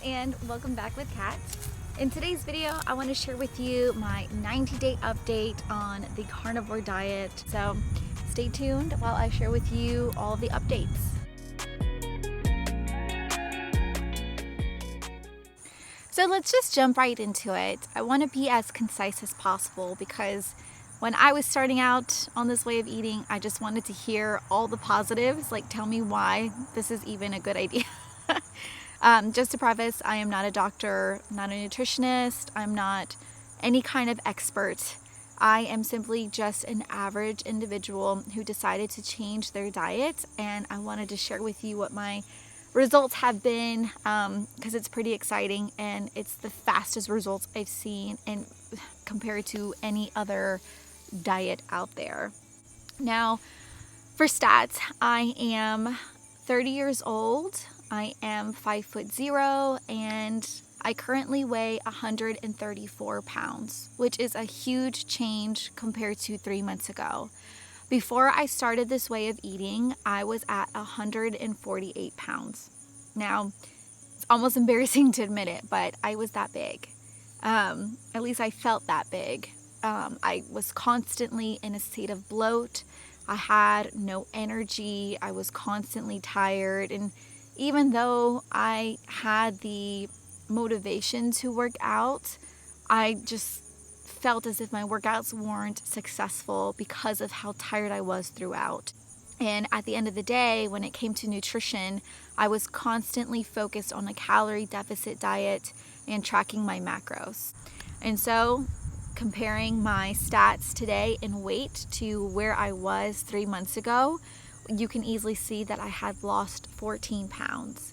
and welcome back with Kat. In today's video, I want to share with you my 90-day update on the carnivore diet. So stay tuned while I share with you all the updates. So let's just jump right into it. I want to be as concise as possible because when I was starting out on this way of eating, I just wanted to hear all the positives, like tell me why this is even a good idea. Just to preface, I am not a doctor, not a nutritionist, I'm not any kind of expert. I am simply just an average individual who decided to change their diet, and I wanted to share with you what my results have been because it's pretty exciting and it's the fastest results I've seen and compared to any other diet out there. Now, for stats, I am 30 years old. I am 5'0" and I currently weigh 134 pounds, which is a huge change compared to 3 months ago. Before I started this way of eating, I was at 148 pounds. Now, it's almost embarrassing to admit it, but I was that big. At least I felt that big. I was constantly in a state of bloat. I had no energy. I was constantly tired, and even though I had the motivation to work out, I just felt as if my workouts weren't successful because of how tired I was throughout. And at the end of the day, when it came to nutrition, I was constantly focused on a calorie deficit diet and tracking my macros. And so, comparing my stats today in weight to where I was 3 months ago, you can easily see that I had lost 14 pounds.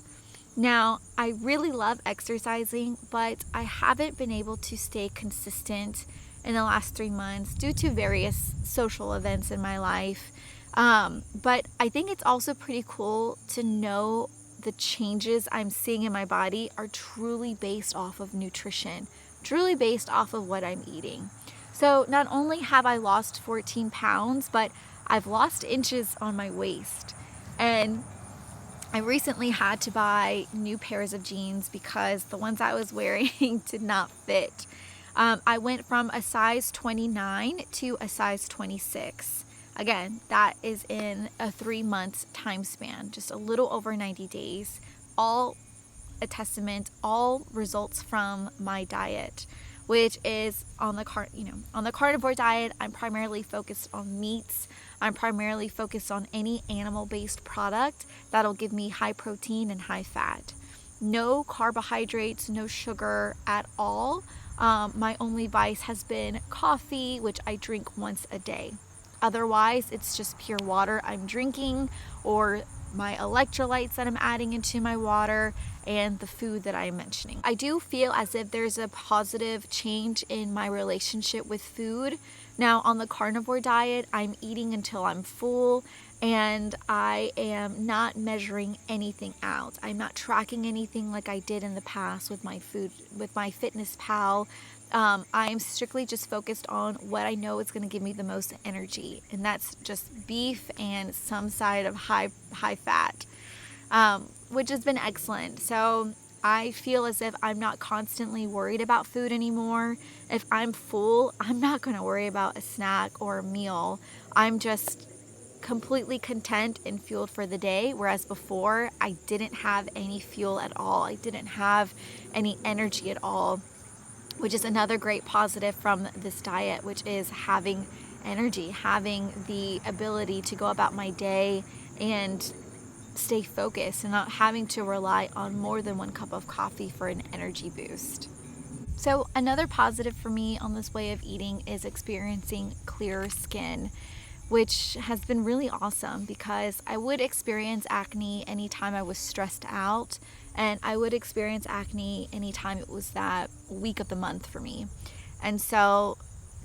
Now, I really love exercising, but I haven't been able to stay consistent in the last 3 months due to various social events in my life. But I think it's also pretty cool to know the changes I'm seeing in my body are truly based off of nutrition, truly based off of what I'm eating. So not only have I lost 14 pounds, but I've lost inches on my waist. And I recently had to buy new pairs of jeans because the ones I was wearing did not fit. I went from a size 29 to a size 26. Again, that is in a 3 month time span, just a little over 90 days. All a testament, all results from my diet, which is on the carnivore diet. I'm primarily focused on meats. I'm primarily focused on any animal-based product that'll give me high protein and high fat. No carbohydrates, no sugar at all. My only vice has been coffee, which I drink once a day. Otherwise, it's just pure water I'm drinking, or my electrolytes that I'm adding into my water, and the food that I'm mentioning. I do feel as if there's a positive change in my relationship with food. Now, on the carnivore diet, I'm eating until I'm full, and I am not measuring anything out. I'm not tracking anything like I did in the past with my food, with my Fitness Pal. I am strictly just focused on what I know is going to give me the most energy, and that's just beef and some side of high fat, which has been excellent. So I feel as if I'm not constantly worried about food anymore. If I'm full, I'm not going to worry about a snack or a meal. I'm just completely content and fueled for the day, whereas before I didn't have any fuel at all. I didn't have any energy at all, which is another great positive from this diet, which is having energy, having the ability to go about my day and stay focused and not having to rely on more than 1 cup of coffee for an energy boost. So another positive for me on this way of eating is experiencing clearer skin, which has been really awesome because I would experience acne anytime I was stressed out, and I would experience acne anytime it was that week of the month for me. And so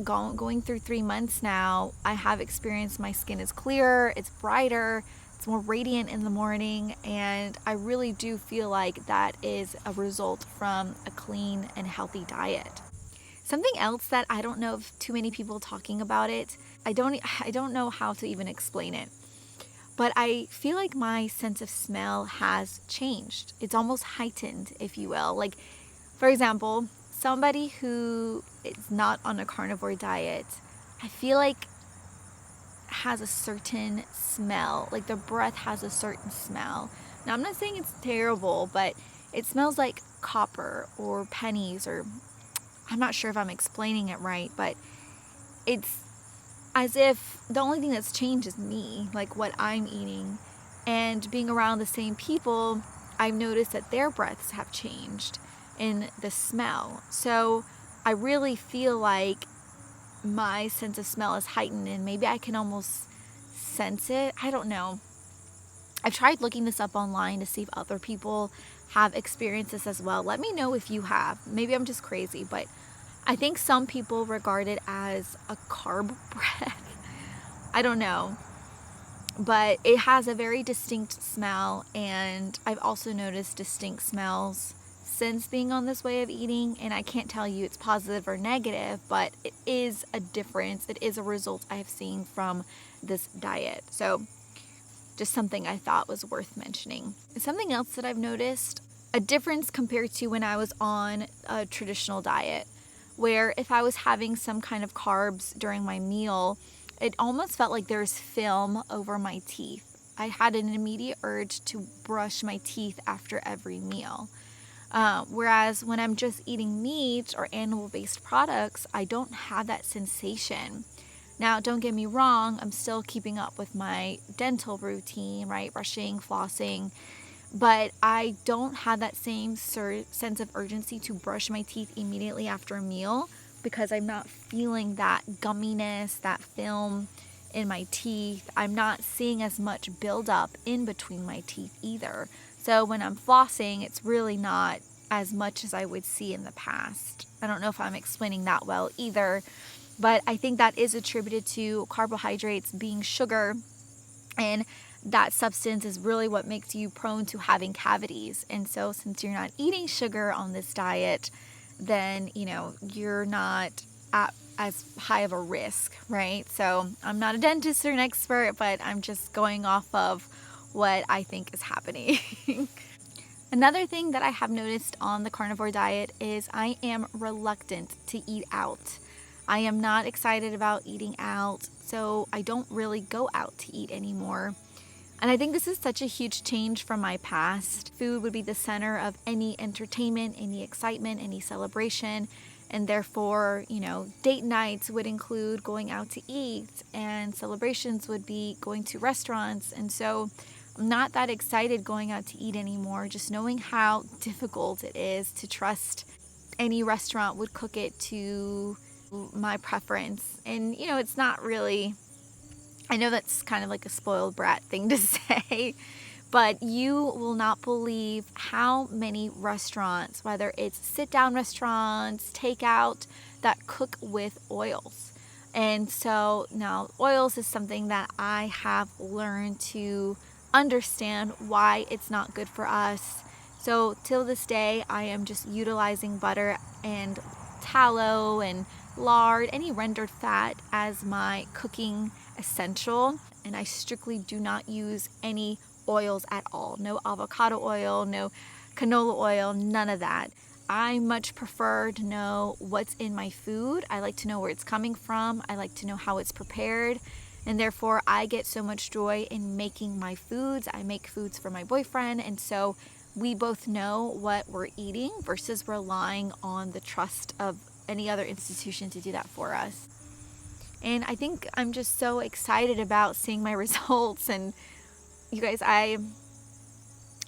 going through 3 months now, I have experienced my skin is clearer, it's brighter, it's more radiant in the morning, and I really do feel like that is a result from a clean and healthy diet. Something else that I don't know of too many people talking about it, I don't know how to even explain it. but I feel like my sense of smell has changed. It's almost heightened, if you will. Like, for example, somebody who is not on a carnivore diet, I feel like has a certain smell. Like their breath has a certain smell. Now, I'm not saying it's terrible, but it smells like copper or pennies, or I'm not sure if I'm explaining it right, but it's as if the only thing that's changed is me, like what I'm eating. And being around the same people, I've noticed that their breaths have changed in the smell. So I really feel like my sense of smell is heightened, and maybe I can almost sense it. I don't know. I've tried looking this up online to see if other people have experienced this as well. Let me know if you have. Maybe I'm just crazy, but I think some people regard it as a carb breath. I don't know. But it has a very distinct smell, and I've also noticed distinct smells since being on this way of eating, and I can't tell you it's positive or negative, but it is a difference. It is a result I have seen from this diet. So just something I thought was worth mentioning. Something else that I've noticed, a difference compared to when I was on a traditional diet, where if I was having some kind of carbs during my meal, it almost felt like there's film over my teeth. I had an immediate urge to brush my teeth after every meal. Whereas when I'm just eating meat or animal-based products, I don't have that sensation. Now, don't get me wrong, I'm still keeping up with my dental routine, right? Brushing, flossing, but I don't have that same sense of urgency to brush my teeth immediately after a meal, because I'm not feeling that gumminess, that film in my teeth. I'm not seeing as much buildup in between my teeth either. So when I'm flossing, it's really not as much as I would see in the past. I don't know if I'm explaining that well either, but I think that is attributed to carbohydrates being sugar, and that substance is really what makes you prone to having cavities. And so since you're not eating sugar on this diet, then, you're not at as high of a risk, right? So I'm not a dentist or an expert, but I'm just going off of what I think is happening. Another thing that I have noticed on the carnivore diet is I am reluctant to eat out. I am not excited about eating out, so I don't really go out to eat anymore. And I think this is such a huge change from my past. Food would be the center of any entertainment, any excitement, any celebration. And therefore, date nights would include going out to eat, and celebrations would be going to restaurants. And so I'm not that excited going out to eat anymore, just knowing how difficult it is to trust any restaurant would cook it to my preference. And, it's not really, I know that's kind of like a spoiled brat thing to say, but you will not believe how many restaurants, whether it's sit-down restaurants, takeout, that cook with oils. And so now oils is something that I have learned to understand why it's not good for us. So till this day, I am just utilizing butter and tallow and lard, any rendered fat, as my cooking essential. And I strictly do not use any oils at all. No avocado oil, no canola oil, none of that. I much prefer to know what's in my food. I like to know where it's coming from. I like to know how it's prepared. And therefore, I get so much joy in making my foods. I make foods for my boyfriend. And so we both know what we're eating versus relying on the trust of any other institution to do that for us. And I think I'm just so excited about seeing my results. And you guys, I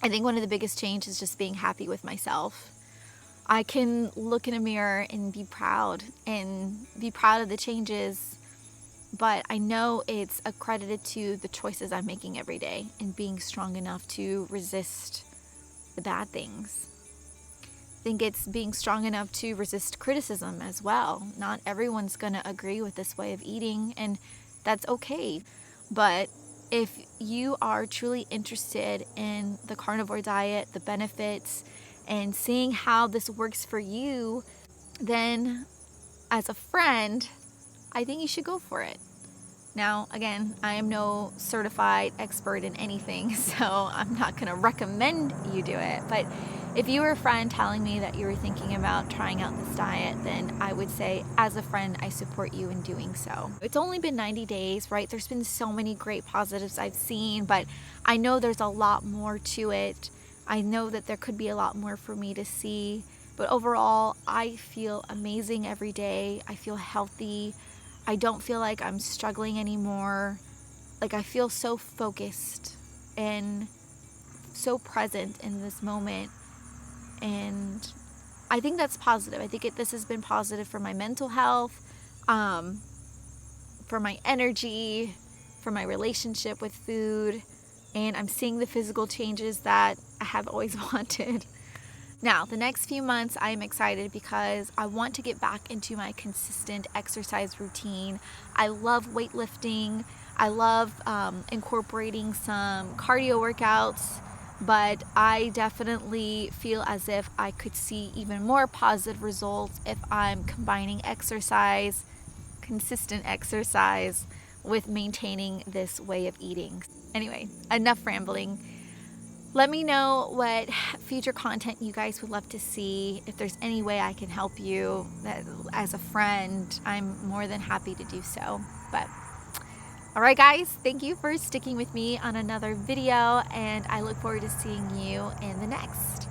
think one of the biggest changes is just being happy with myself. I can look in a mirror and be proud of the changes, but I know it's accredited to the choices I'm making every day and being strong enough to resist the bad things. I think it's being strong enough to resist criticism as well. Not everyone's going to agree with this way of eating, and that's okay. But if you are truly interested in the carnivore diet, the benefits, and seeing how this works for you, then as a friend, I think you should go for it. Now, again, I am no certified expert in anything, so I'm not going to recommend you do it. But if you were a friend telling me that you were thinking about trying out this diet, then I would say, as a friend, I support you in doing so. It's only been 90 days, right? There's been so many great positives I've seen, but I know there's a lot more to it. I know that there could be a lot more for me to see. But overall, I feel amazing every day. I feel healthy. I don't feel like I'm struggling anymore. Like, I feel so focused and so present in this moment. And I think that's positive. I think this has been positive for my mental health, for my energy, for my relationship with food. And I'm seeing the physical changes that I have always wanted. Now, the next few months, I am excited because I want to get back into my consistent exercise routine. I love weightlifting. I love incorporating some cardio workouts, but I definitely feel as if I could see even more positive results if I'm combining exercise, consistent exercise, with maintaining this way of eating. Anyway, enough rambling. Let me know what future content you guys would love to see. If there's any way I can help you as a friend, I'm more than happy to do so. But all right, guys, thank you for sticking with me on another video, and I look forward to seeing you in the next.